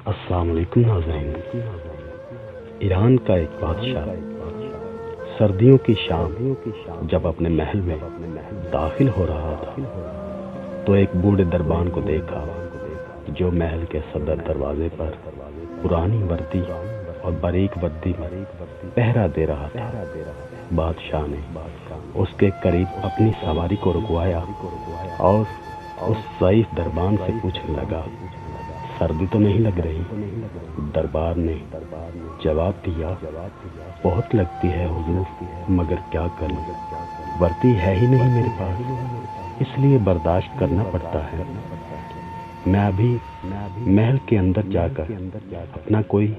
السلام علیکم ناظرین۔ ایران کا ایک بادشاہ سردیوں کی شام جب اپنے محل میں داخل ہو رہا تھا تو ایک بوڑھے دربان کو دیکھا جو محل کے صدر دروازے پر پرانی وردی اور باریک وردی میں پہرا دے رہا تھا۔ بادشاہ نے اس کے قریب اپنی سواری کو رکوایا اور اس ضعیف دربان سے پوچھنے لگا، سردی تو نہیں لگ رہی؟ دربار نے جواب دیا، بہت لگتی ہے حضور، مگر کیا کروں، وردی ہے ہی نہیں میرے پاس، اس لیے برداشت کرنا پڑتا ہے۔ میں ابھی محل کے اندر جا کر اپنا کوئی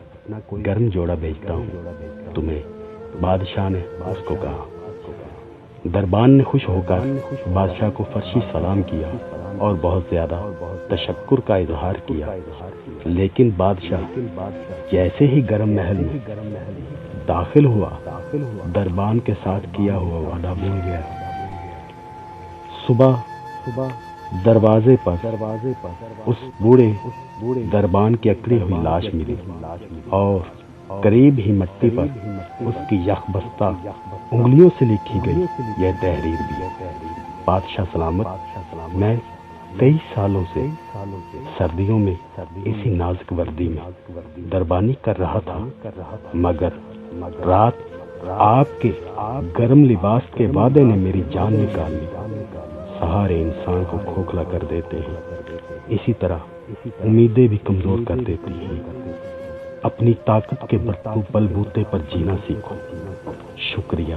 گرم جوڑا بھیجتا ہوں تمہیں، بادشاہ نے اس کو کہا۔ دربان نے خوش ہو کر بادشاہ کو فرشی سلام کیا اور بہت زیادہ تشکر کا اظہار کیا، لیکن بادشاہ جیسے ہی گرم محل میں داخل ہوا دربان کے ساتھ کیا ہوا وعدہ بھول گیا۔ صبح دروازے پر اس بوڑھے دربان کی اکڑی ہوئی لاش ملی اور قریب ہی مٹی پر اس کی یخ بستہ انگلیوں سے لکھی گئی یہ تحریر بھی، بادشاہ سلامت، میں کئی سالوں سے سردیوں میں اسی نازک وردی میں دربانی کر رہا تھا، مگر رات آپ کے گرم لباس کے وعدے نے میری جان نکال لی۔ سہارے انسان کو کھوکھلا کر دیتے ہیں، اسی طرح امیدیں بھی کمزور کر دیتی ہیں۔ اپنی طاقت کے بل بوتے پر جینا سیکھو۔ شکریہ۔